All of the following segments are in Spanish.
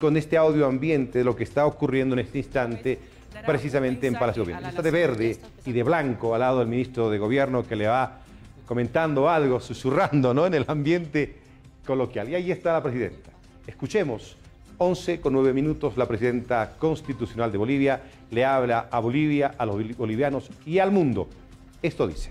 con este audio ambiente de lo que está ocurriendo en este instante precisamente en Palacio de Gobierno. Está de verde y de blanco al lado del ministro de Gobierno que le va comentando algo, susurrando, ¿no?, en el ambiente coloquial. Y ahí está la presidenta. Escuchemos. 11:09, la presidenta constitucional de Bolivia le habla a Bolivia, a los bolivianos y al mundo. Esto dice.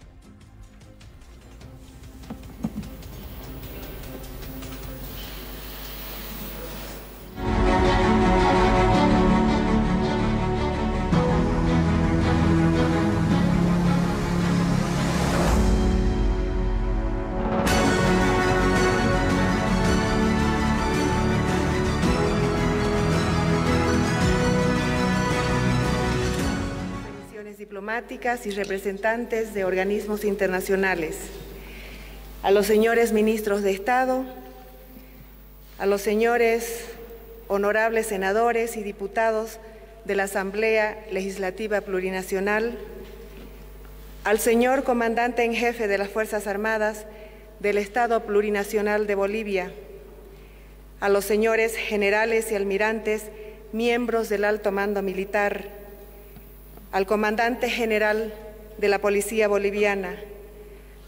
Diplomáticas y representantes de organismos internacionales, a los señores ministros de Estado, a los señores honorables senadores y diputados de la Asamblea Legislativa Plurinacional, al señor comandante en jefe de las Fuerzas Armadas del Estado Plurinacional de Bolivia, a los señores generales y almirantes, miembros del alto mando militar, al comandante general de la Policía Boliviana,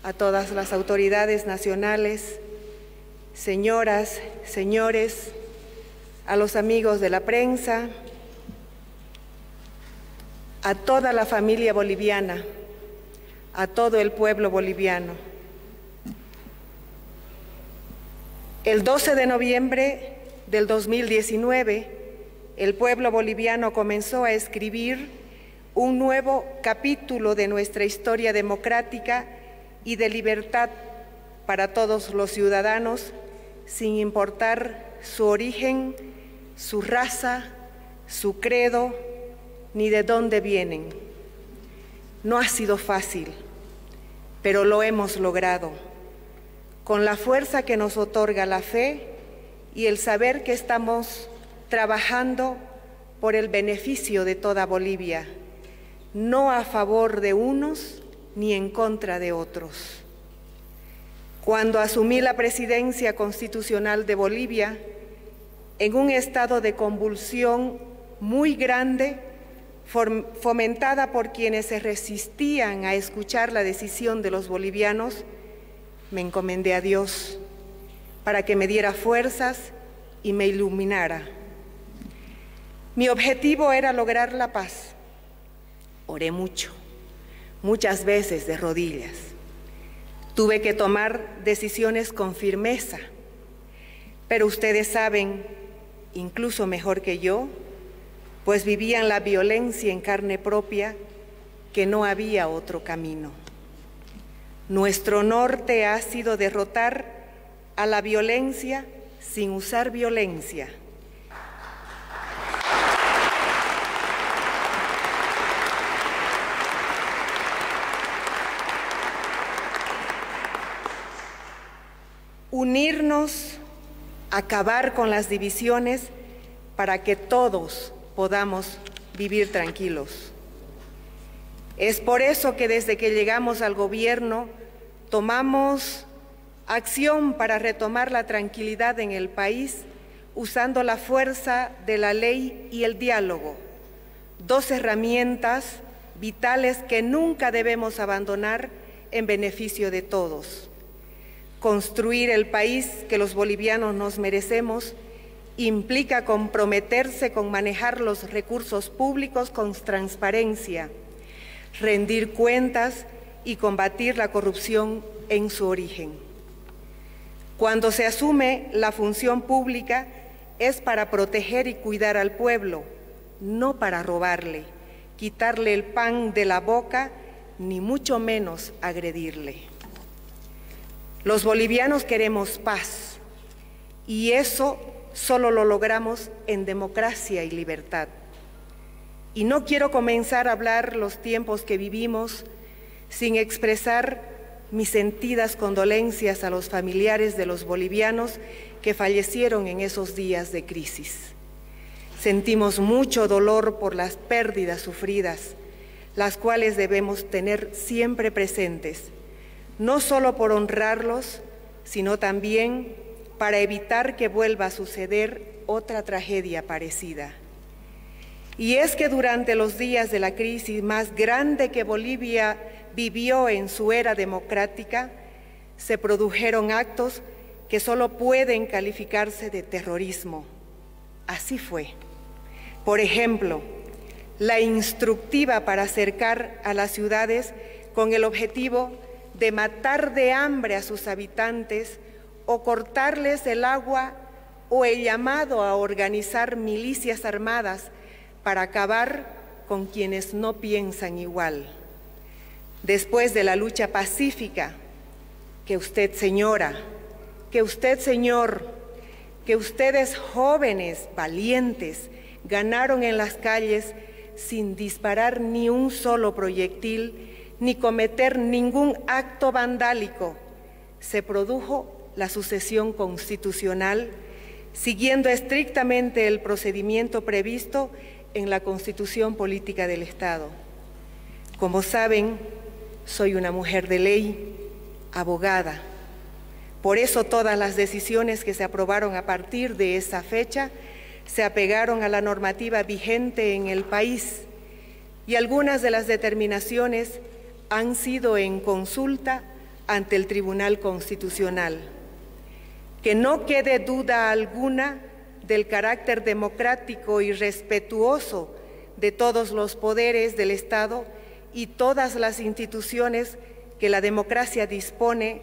a todas las autoridades nacionales, señoras, señores, a los amigos de la prensa, a toda la familia boliviana, a todo el pueblo boliviano. El 12 de noviembre del 2019, el pueblo boliviano comenzó a escribir un nuevo capítulo de nuestra historia democrática y de libertad para todos los ciudadanos, sin importar su origen, su raza, su credo, ni de dónde vienen. No ha sido fácil, pero lo hemos logrado, con la fuerza que nos otorga la fe y el saber que estamos trabajando por el beneficio de toda Bolivia, no a favor de unos ni en contra de otros. Cuando asumí la presidencia constitucional de Bolivia, en un estado de convulsión muy grande, fomentada por quienes se resistían a escuchar la decisión de los bolivianos, me encomendé a Dios para que me diera fuerzas y me iluminara. Mi objetivo era lograr la paz. Oré mucho, muchas veces de rodillas. Tuve que tomar decisiones con firmeza, pero ustedes saben, incluso mejor que yo, pues vivían la violencia en carne propia, que no había otro camino. Nuestro norte ha sido derrotar a la violencia sin usar violencia. Unirnos, acabar con las divisiones para que todos podamos vivir tranquilos. Es por eso que desde que llegamos al gobierno tomamos acción para retomar la tranquilidad en el país usando la fuerza de la ley y el diálogo, dos herramientas vitales que nunca debemos abandonar en beneficio de todos. Construir el país que los bolivianos nos merecemos implica comprometerse con manejar los recursos públicos con transparencia, rendir cuentas y combatir la corrupción en su origen. Cuando se asume la función pública es para proteger y cuidar al pueblo, no para robarle, quitarle el pan de la boca, ni mucho menos agredirle. Los bolivianos queremos paz y eso solo lo logramos en democracia y libertad. Y no quiero comenzar a hablar los tiempos que vivimos sin expresar mis sentidas condolencias a los familiares de los bolivianos que fallecieron en esos días de crisis. Sentimos mucho dolor por las pérdidas sufridas, las cuales debemos tener siempre presentes, no solo por honrarlos, sino también para evitar que vuelva a suceder otra tragedia parecida. Y es que durante los días de la crisis más grande que Bolivia vivió en su era democrática, se produjeron actos que solo pueden calificarse de terrorismo. Así fue. Por ejemplo, la instructiva para acercar a las ciudades con el objetivo de matar de hambre a sus habitantes o cortarles el agua, o el llamado a organizar milicias armadas para acabar con quienes no piensan igual. Después de la lucha pacífica que usted, señora, que usted, señor, que ustedes, jóvenes valientes, ganaron en las calles sin disparar ni un solo proyectil ni cometer ningún acto vandálico, se produjo la sucesión constitucional siguiendo estrictamente el procedimiento previsto en la Constitución Política del Estado. Como saben, soy una mujer de ley, abogada. Por eso todas las decisiones que se aprobaron a partir de esa fecha se apegaron a la normativa vigente en el país, y algunas de las determinaciones han sido en consulta ante el Tribunal Constitucional. Que no quede duda alguna del carácter democrático y respetuoso de todos los poderes del Estado y todas las instituciones que la democracia dispone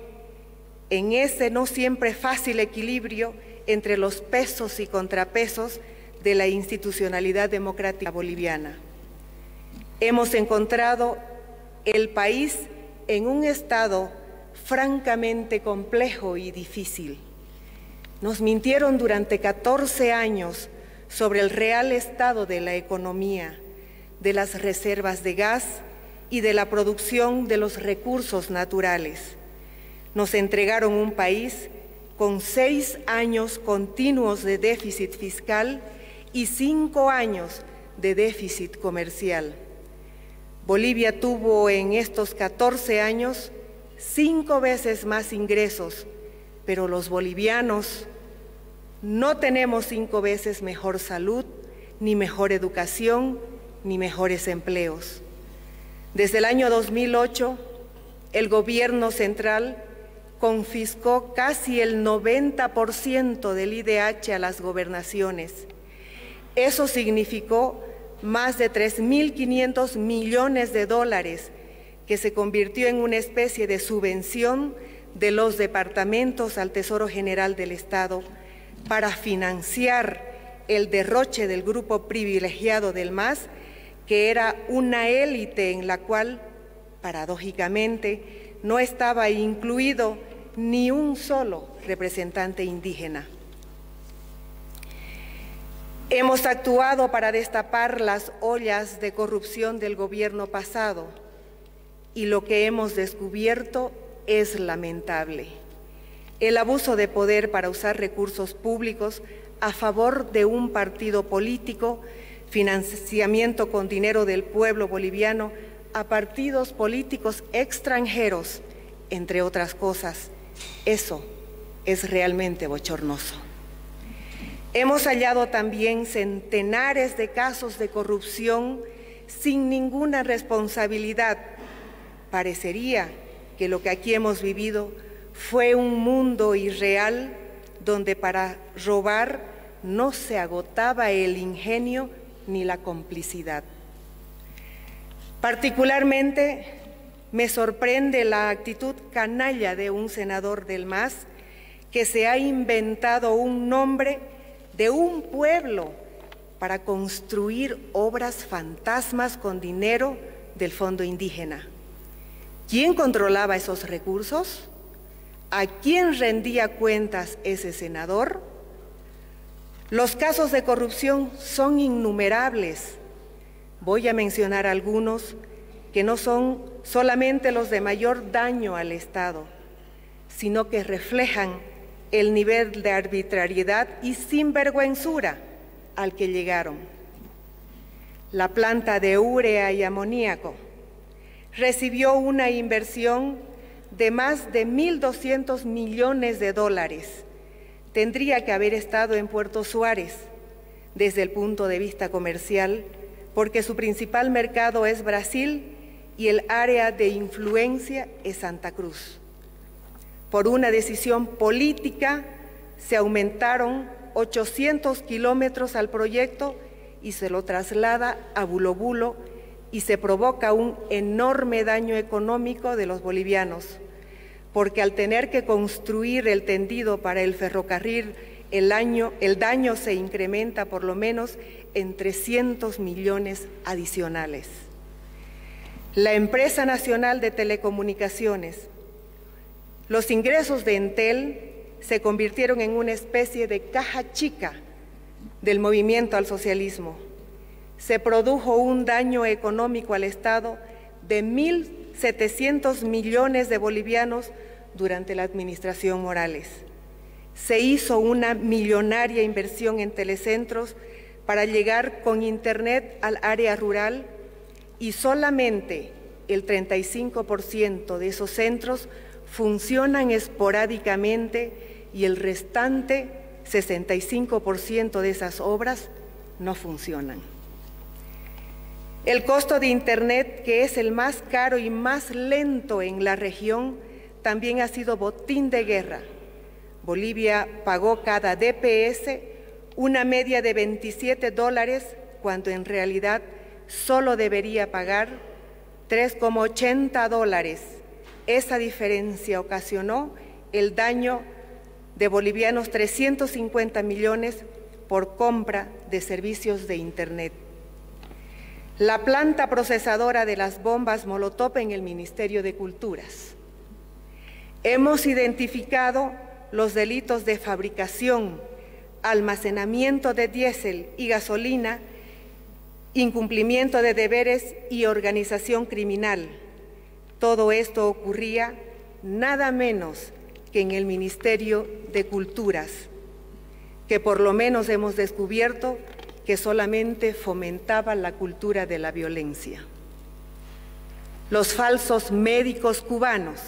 en ese no siempre fácil equilibrio entre los pesos y contrapesos de la institucionalidad democrática boliviana. Hemos encontrado el país en un estado francamente complejo y difícil. Nos mintieron durante 14 años sobre el real estado de la economía, de las reservas de gas y de la producción de los recursos naturales. Nos entregaron un país con 6 años continuos de déficit fiscal y 5 años de déficit comercial. Bolivia tuvo en estos 14 años 5 veces más ingresos, pero los bolivianos no tenemos 5 veces mejor salud, ni mejor educación, ni mejores empleos. Desde el año 2008, el gobierno central confiscó casi el 90% del IDH a las gobernaciones. Eso significó más de 3.500 millones de dólares, que se convirtió en una especie de subvención de los departamentos al Tesoro General del Estado para financiar el derroche del grupo privilegiado del MAS, que era una élite en la cual, paradójicamente, no estaba incluido ni un solo representante indígena. Hemos actuado para destapar las ollas de corrupción del gobierno pasado y lo que hemos descubierto es lamentable. El abuso de poder para usar recursos públicos a favor de un partido político, financiamiento con dinero del pueblo boliviano a partidos políticos extranjeros, entre otras cosas. Eso es realmente bochornoso. Hemos hallado también centenares de casos de corrupción sin ninguna responsabilidad. Parecería que lo que aquí hemos vivido fue un mundo irreal donde para robar no se agotaba el ingenio ni la complicidad. Particularmente me sorprende la actitud canalla de un senador del MAS que se ha inventado un nombre de un pueblo para construir obras fantasmas con dinero del Fondo Indígena. ¿Quién controlaba esos recursos? ¿A quién rendía cuentas ese senador? Los casos de corrupción son innumerables. Voy a mencionar algunos que no son solamente los de mayor daño al Estado, sino que reflejan el nivel de arbitrariedad y sinvergüenzura al que llegaron. La planta de urea y amoníaco recibió una inversión de más de 1.200 millones de dólares, tendría que haber estado en Puerto Suárez desde el punto de vista comercial, porque su principal mercado es Brasil y el área de influencia es Santa Cruz. Por una decisión política se aumentaron 800 kilómetros al proyecto y se lo traslada a Bulo Bulo y se provoca un enorme daño económico de los bolivianos, porque al tener que construir el tendido para el ferrocarril, el daño se incrementa por lo menos en 300 millones adicionales. La empresa nacional de telecomunicaciones, los ingresos de Entel se convirtieron en una especie de caja chica del movimiento al socialismo. Se produjo un daño económico al Estado de 1.700 millones de bolivianos durante la administración Morales. Se hizo una millonaria inversión en telecentros para llegar con Internet al área rural y solamente el 35% de esos centros funcionan esporádicamente y el restante 65% de esas obras no funcionan. El costo de Internet, que es el más caro y más lento en la región, también ha sido botín de guerra. Bolivia pagó cada DPS una media de $27, cuando en realidad solo debería pagar $3,80. Esa diferencia ocasionó el daño de bolivianos 350 millones por compra de servicios de Internet. La planta procesadora de las bombas Molotov en el Ministerio de Culturas. Hemos identificado los delitos de fabricación, almacenamiento de diésel y gasolina, incumplimiento de deberes y organización criminal. Todo esto ocurría nada menos que en el Ministerio de Culturas, que por lo menos hemos descubierto que solamente fomentaba la cultura de la violencia. Los falsos médicos cubanos.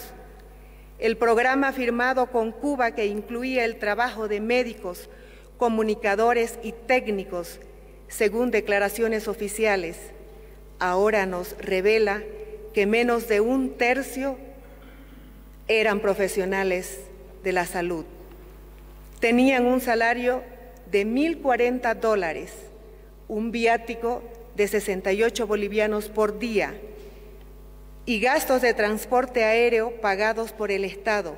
El programa firmado con Cuba, que incluía el trabajo de médicos, comunicadores y técnicos, según declaraciones oficiales, ahora nos revela que menos de un tercio eran profesionales de la salud. Tenían un salario de $1.040, un viático de 68 bolivianos por día y gastos de transporte aéreo pagados por el Estado,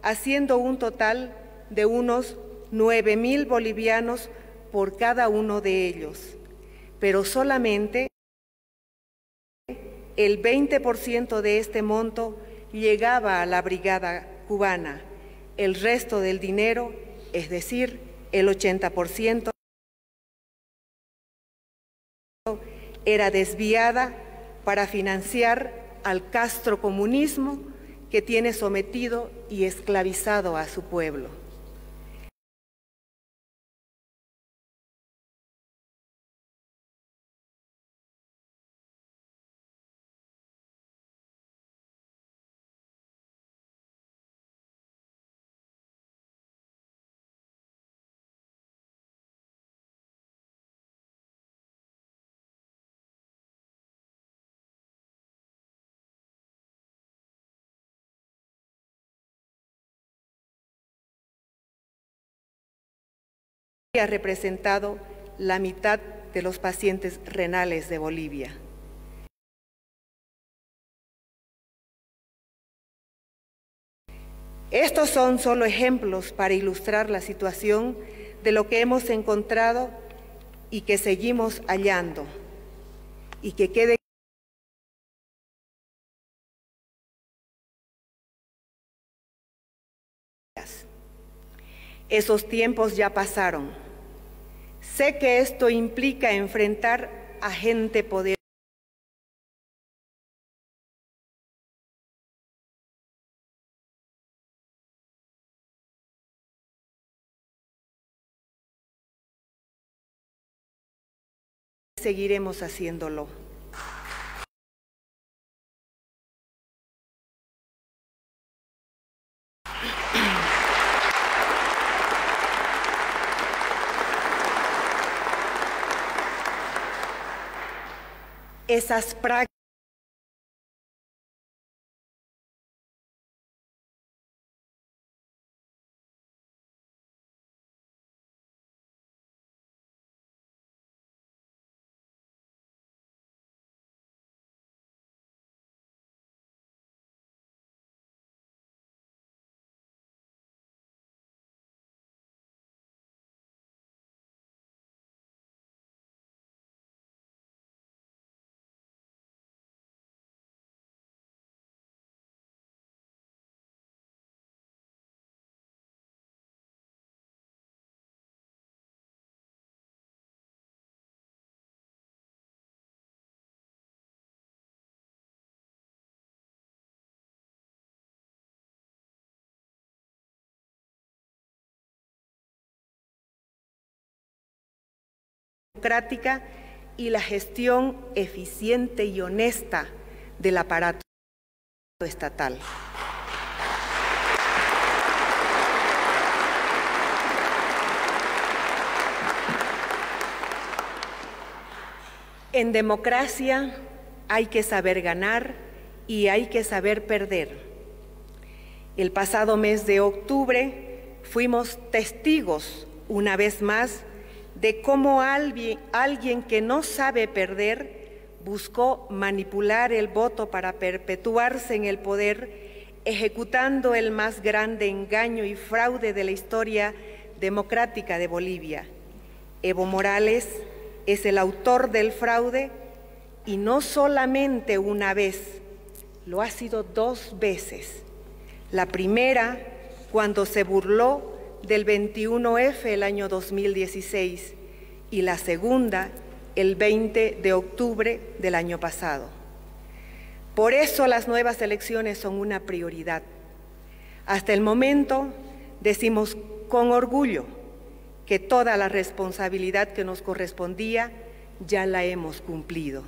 haciendo un total de unos 9.000 bolivianos por cada uno de ellos, pero solamente el 20% de este monto llegaba a la brigada cubana. El resto del dinero, es decir, el 80%, era desviada para financiar al castrocomunismo que tiene sometido y esclavizado a su pueblo. Ha representado la mitad de los pacientes renales de Bolivia. Estos son solo ejemplos para ilustrar la situación de lo que hemos encontrado y que seguimos hallando, y que quede esos tiempos ya pasaron. Sé que esto implica enfrentar a gente poderosa. Seguiremos haciéndolo. esas prácticas democrática y la gestión eficiente y honesta del aparato estatal. En democracia hay que saber ganar y hay que saber perder. El pasado mes de octubre fuimos testigos, una vez más, de cómo alguien que no sabe perder buscó manipular el voto para perpetuarse en el poder, ejecutando el más grande engaño y fraude de la historia democrática de Bolivia. Evo Morales es el autor del fraude y no solamente una vez, lo ha sido 2 veces. La primera, cuando se burló del 21F el año 2016 y la segunda, el 20 de octubre del año pasado. Por eso las nuevas elecciones son una prioridad. Hasta el momento decimos con orgullo que toda la responsabilidad que nos correspondía ya la hemos cumplido.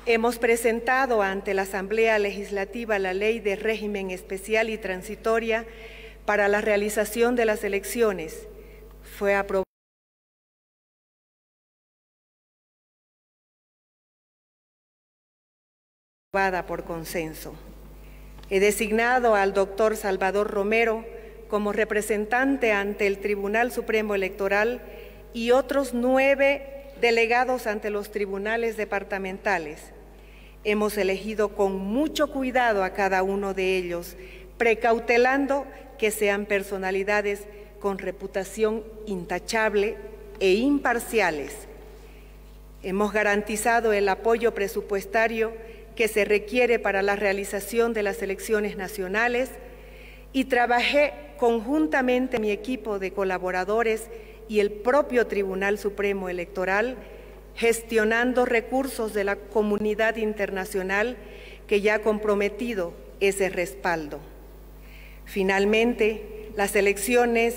Hemos presentado ante la Asamblea Legislativa la Ley de Régimen Especial y Transitoria para la realización de las elecciones. Fue aprobada por consenso. He designado al doctor Salvador Romero como representante ante el Tribunal Supremo Electoral y otros 9 delegados ante los tribunales departamentales. Hemos elegido con mucho cuidado a cada uno de ellos, precautelando que sean personalidades con reputación intachable e imparciales. Hemos garantizado el apoyo presupuestario que se requiere para la realización de las elecciones nacionales y trabajé conjuntamente con mi equipo de colaboradores y el propio Tribunal Supremo Electoral, gestionando recursos de la comunidad internacional que ya ha comprometido ese respaldo. Finalmente, las elecciones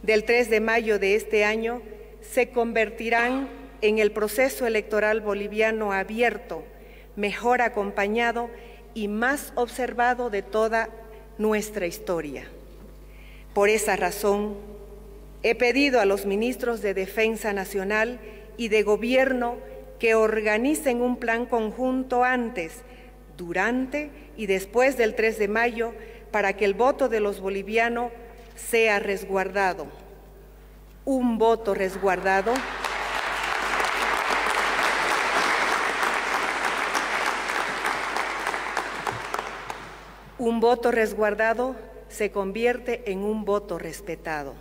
del 3 de mayo de este año se convertirán en el proceso electoral boliviano abierto, mejor acompañado y más observado de toda nuestra historia. Por esa razón, he pedido a los ministros de Defensa Nacional y de Gobierno que organicen un plan conjunto antes, durante y después del 3 de mayo para que el voto de los bolivianos sea resguardado. Un voto resguardado se convierte en un voto respetado.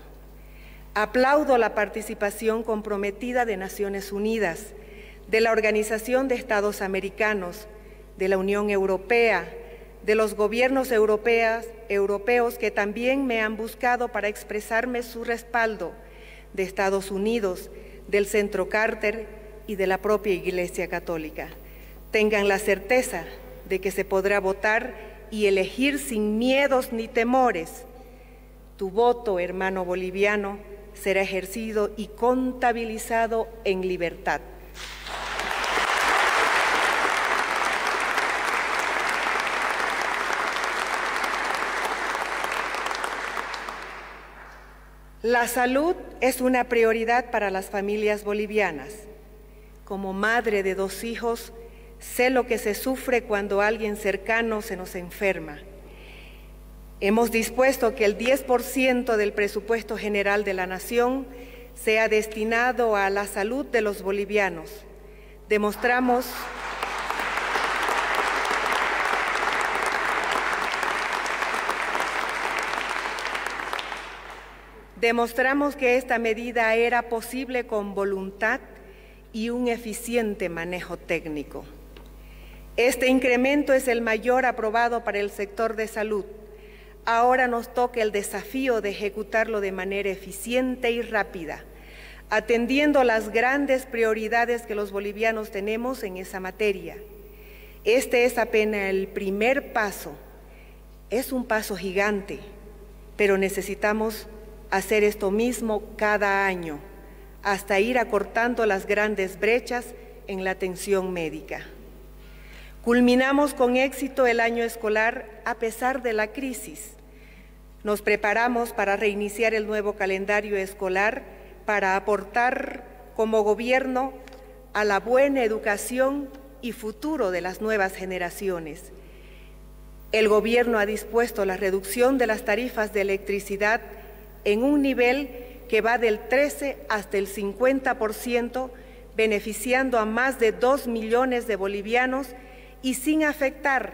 Aplaudo la participación comprometida de Naciones Unidas, de la Organización de Estados Americanos, de la Unión Europea, de los gobiernos europeos que también me han buscado para expresarme su respaldo, de Estados Unidos, del Centro Carter y de la propia Iglesia Católica. Tengan la certeza de que se podrá votar y elegir sin miedos ni temores. Tu voto, hermano boliviano, será ejercido y contabilizado en libertad. La salud es una prioridad para las familias bolivianas. Como madre de 2 hijos, sé lo que se sufre cuando alguien cercano se nos enferma. Hemos dispuesto que el 10% del presupuesto general de la Nación sea destinado a la salud de los bolivianos. Demostramos que esta medida era posible con voluntad y un eficiente manejo técnico. Este incremento es el mayor aprobado para el sector de salud. Ahora nos toca el desafío de ejecutarlo de manera eficiente y rápida, atendiendo las grandes prioridades que los bolivianos tenemos en esa materia. Este es apenas el primer paso. Es un paso gigante, pero necesitamos hacer esto mismo cada año, hasta ir acortando las grandes brechas en la atención médica. Culminamos con éxito el año escolar a pesar de la crisis. Nos preparamos para reiniciar el nuevo calendario escolar para aportar como gobierno a la buena educación y futuro de las nuevas generaciones. El gobierno ha dispuesto la reducción de las tarifas de electricidad en un nivel que va del 13 hasta el 50%, beneficiando a más de 2 millones de bolivianos y sin afectar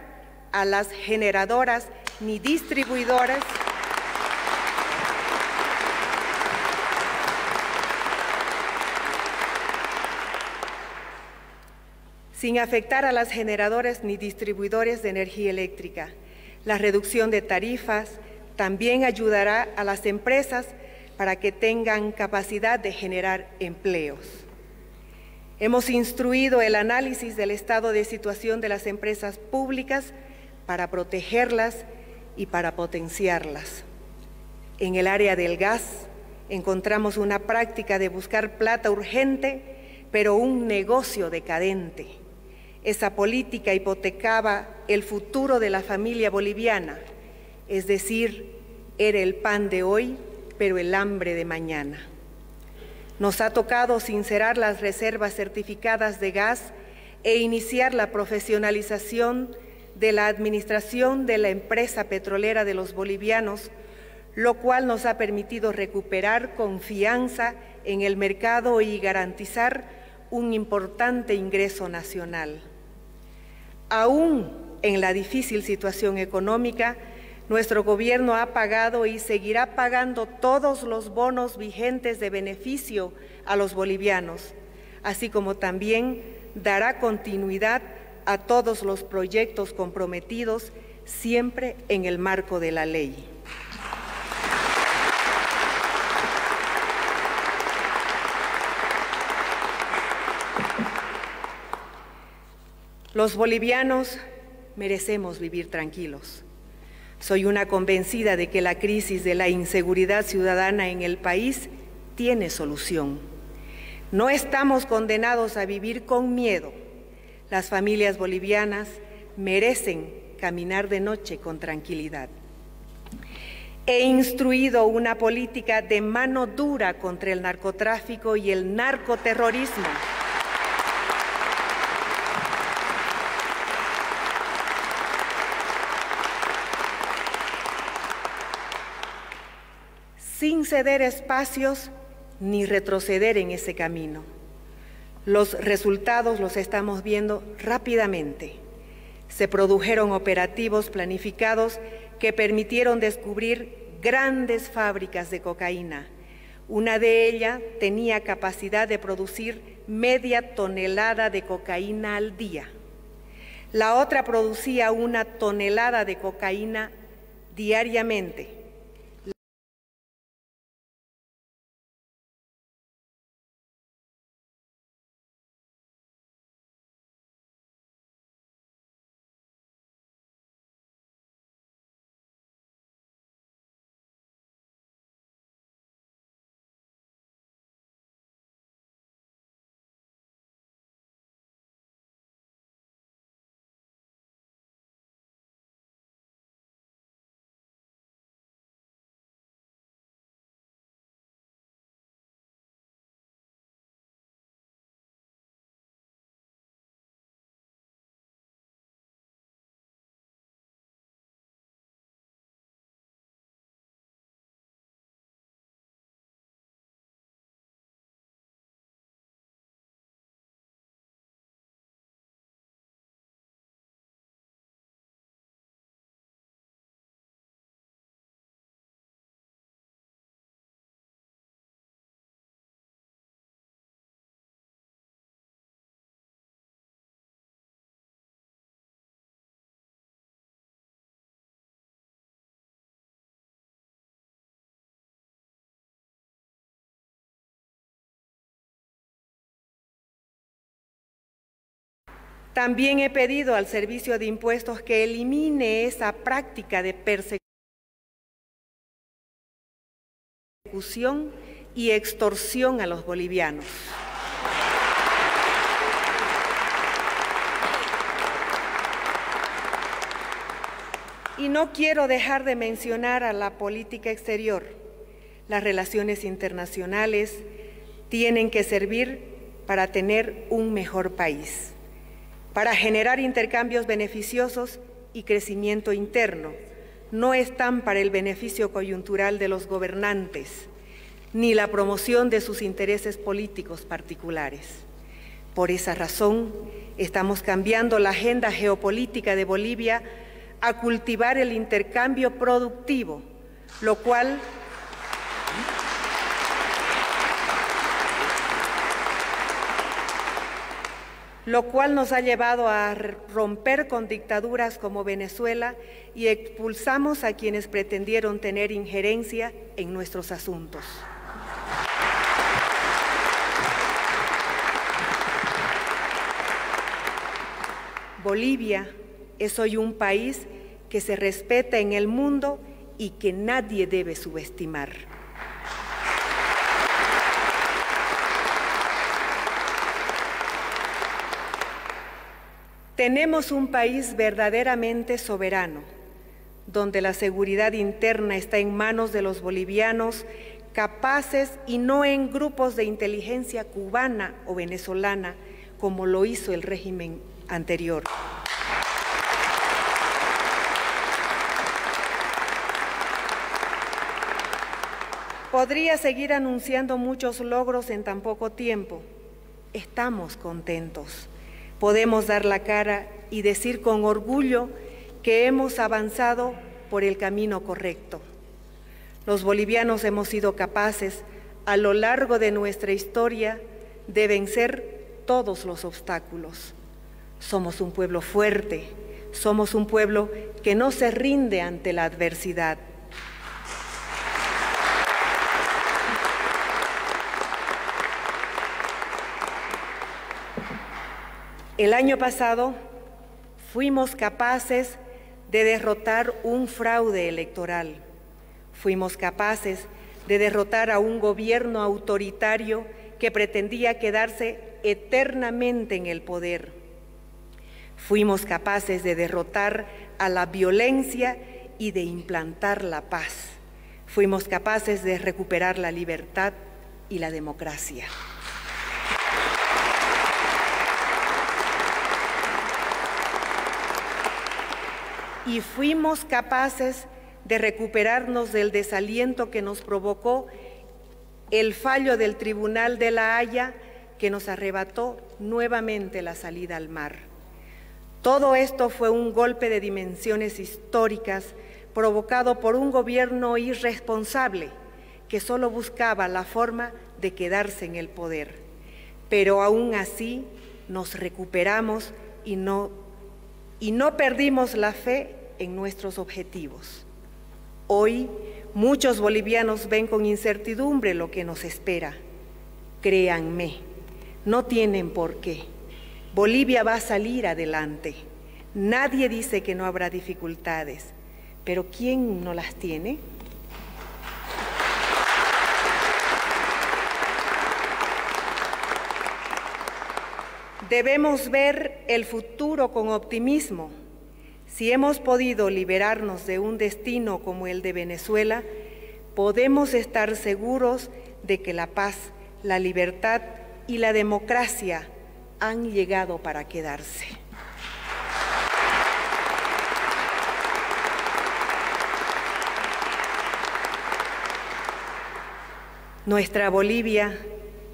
a las generadoras ni distribuidoras ni distribuidores de energía eléctrica. La reducción de tarifas también ayudará a las empresas para que tengan capacidad de generar empleos. Hemos instruido el análisis del estado de situación de las empresas públicas para protegerlas y para potenciarlas. En el área del gas encontramos una práctica de buscar plata urgente, pero un negocio decadente. Esa política hipotecaba el futuro de la familia boliviana, es decir, era el pan de hoy, pero el hambre de mañana. Nos ha tocado sincerar las reservas certificadas de gas e iniciar la profesionalización de la administración de la empresa petrolera de los bolivianos, lo cual nos ha permitido recuperar confianza en el mercado y garantizar un importante ingreso nacional. Aún en la difícil situación económica, nuestro gobierno ha pagado y seguirá pagando todos los bonos vigentes de beneficio a los bolivianos, así como también dará continuidad a todos los proyectos comprometidos, siempre en el marco de la ley. Los bolivianos merecemos vivir tranquilos. Soy una convencida de que la crisis de la inseguridad ciudadana en el país tiene solución. No estamos condenados a vivir con miedo. Las familias bolivianas merecen caminar de noche con tranquilidad. He instruido una política de mano dura contra el narcotráfico y el narcoterrorismo. Sin ceder espacios ni retroceder en ese camino. Los resultados los estamos viendo rápidamente. Se produjeron operativos planificados que permitieron descubrir grandes fábricas de cocaína. Una de ellas tenía capacidad de producir media tonelada de cocaína al día. La otra producía 1 tonelada de cocaína diariamente. También he pedido al Servicio de Impuestos que elimine esa práctica de persecución y extorsión a los bolivianos. Y no quiero dejar de mencionar a la política exterior. Las relaciones internacionales tienen que servir para tener un mejor país, para generar intercambios beneficiosos y crecimiento interno. No están para el beneficio coyuntural de los gobernantes, ni la promoción de sus intereses políticos particulares. Por esa razón, estamos cambiando la agenda geopolítica de Bolivia a cultivar el intercambio productivo, lo cual nos ha llevado a romper con dictaduras como Venezuela y expulsamos a quienes pretendieron tener injerencia en nuestros asuntos. Bolivia es hoy un país que se respeta en el mundo y que nadie debe subestimar. Tenemos un país verdaderamente soberano, donde la seguridad interna está en manos de los bolivianos capaces y no en grupos de inteligencia cubana o venezolana, como lo hizo el régimen anterior. Podría seguir anunciando muchos logros en tan poco tiempo. Estamos contentos. Podemos dar la cara y decir con orgullo que hemos avanzado por el camino correcto. Los bolivianos hemos sido capaces, a lo largo de nuestra historia, de vencer todos los obstáculos. Somos un pueblo fuerte, somos un pueblo que no se rinde ante la adversidad. El año pasado fuimos capaces de derrotar un fraude electoral. Fuimos capaces de derrotar a un gobierno autoritario que pretendía quedarse eternamente en el poder. Fuimos capaces de derrotar a la violencia y de implantar la paz. Fuimos capaces de recuperar la libertad y la democracia. Y fuimos capaces de recuperarnos del desaliento que nos provocó el fallo del Tribunal de La Haya, que nos arrebató nuevamente la salida al mar. Todo esto fue un golpe de dimensiones históricas provocado por un gobierno irresponsable que solo buscaba la forma de quedarse en el poder. Pero aún así nos recuperamos y no perdimos la fe en nuestros objetivos. Hoy, muchos bolivianos ven con incertidumbre lo que nos espera. Créanme, no tienen por qué. Bolivia va a salir adelante. Nadie dice que no habrá dificultades, pero ¿quién no las tiene? Debemos ver el futuro con optimismo. Si hemos podido liberarnos de un destino como el de Venezuela, podemos estar seguros de que la paz, la libertad y la democracia han llegado para quedarse. Nuestra Bolivia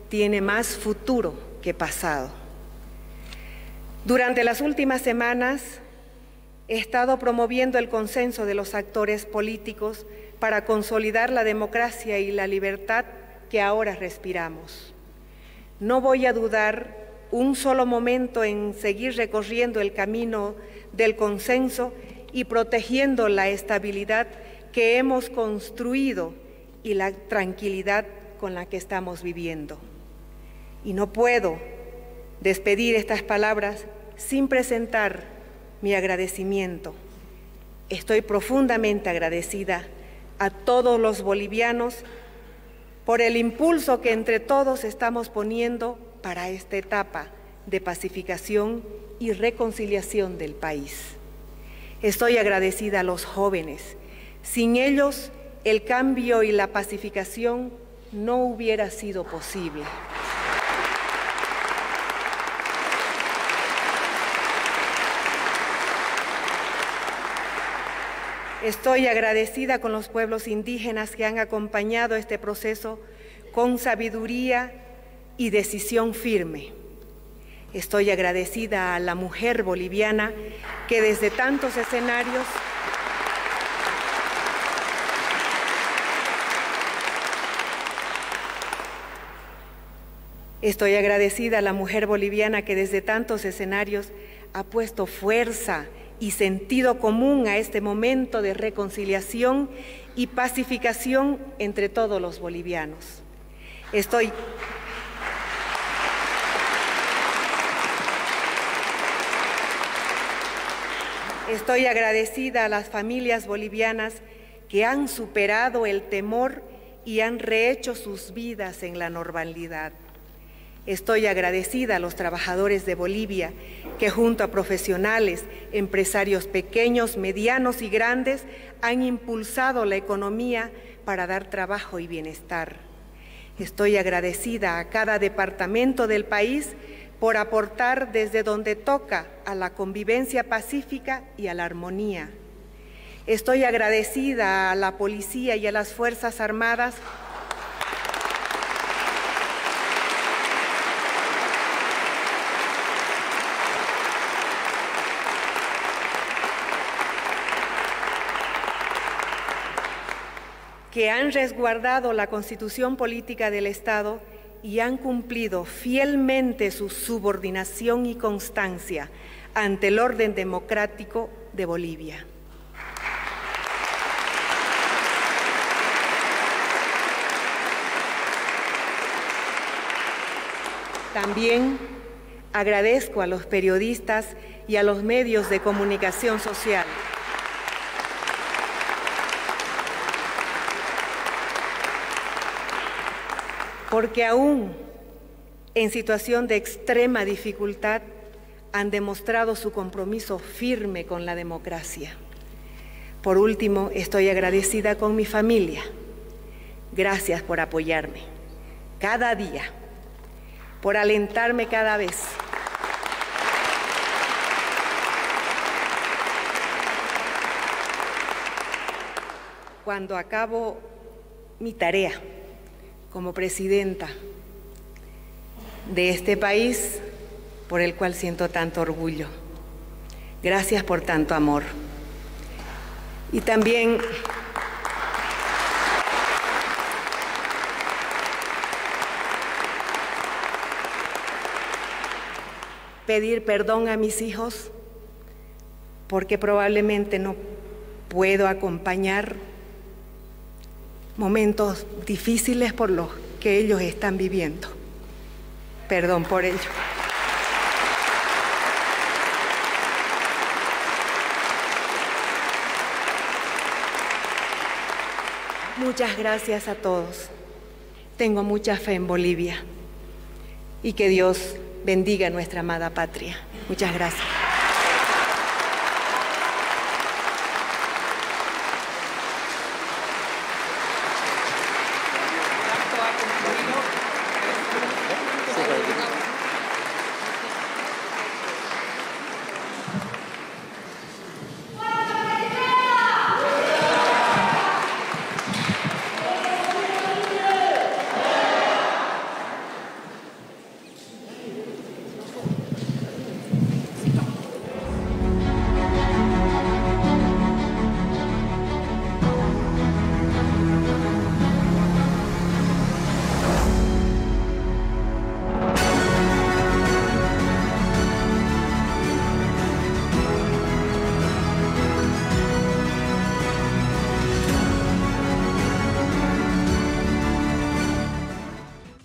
tiene más futuro que pasado. Durante las últimas semanas he estado promoviendo el consenso de los actores políticos para consolidar la democracia y la libertad que ahora respiramos. No voy a dudar un solo momento en seguir recorriendo el camino del consenso y protegiendo la estabilidad que hemos construido y la tranquilidad con la que estamos viviendo. Y no puedo despedir estas palabras sin presentar mi agradecimiento. Estoy profundamente agradecida a todos los bolivianos por el impulso que entre todos estamos poniendo para esta etapa de pacificación y reconciliación del país. Estoy agradecida a los jóvenes. Sin ellos, el cambio y la pacificación no hubiera sido posible. Estoy agradecida con los pueblos indígenas que han acompañado este proceso con sabiduría y decisión firme. Estoy agradecida a la mujer boliviana que desde tantos escenarios ha puesto fuerza y sentido común a este momento de reconciliación y pacificación entre todos los bolivianos. Estoy agradecida a las familias bolivianas que han superado el temor y han rehecho sus vidas en la normalidad. Estoy agradecida a los trabajadores de Bolivia que junto a profesionales, empresarios pequeños, medianos y grandes han impulsado la economía para dar trabajo y bienestar. Estoy agradecida a cada departamento del país por aportar desde donde toca a la convivencia pacífica y a la armonía. Estoy agradecida a la policía y a las Fuerzas Armadas que han resguardado la Constitución política del Estado y han cumplido fielmente su subordinación y constancia ante el orden democrático de Bolivia. También agradezco a los periodistas y a los medios de comunicación social porque aún en situación de extrema dificultad han demostrado su compromiso firme con la democracia. Por último, estoy agradecida con mi familia. Gracias por apoyarme cada día, por alentarme cada vez. Cuando acabo mi tarea como presidenta de este país por el cual siento tanto orgullo. Gracias por tanto amor. Y también pedir perdón a mis hijos porque probablemente no puedo acompañar momentos difíciles por los que ellos están viviendo. Perdón por ello. Muchas gracias a todos. Tengo mucha fe en Bolivia y que Dios bendiga a nuestra amada patria. Muchas gracias.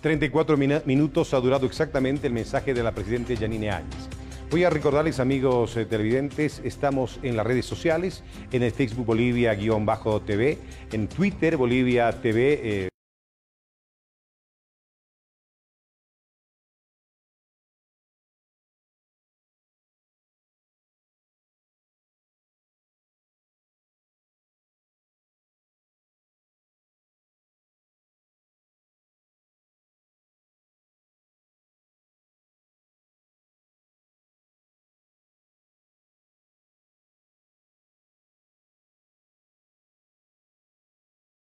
...34 minutos ha durado exactamente el mensaje de la presidenta Yanine Áñez. Voy a recordarles, amigos televidentes, estamos en las redes sociales, en el Facebook Bolivia-TV, en Twitter Bolivia TV.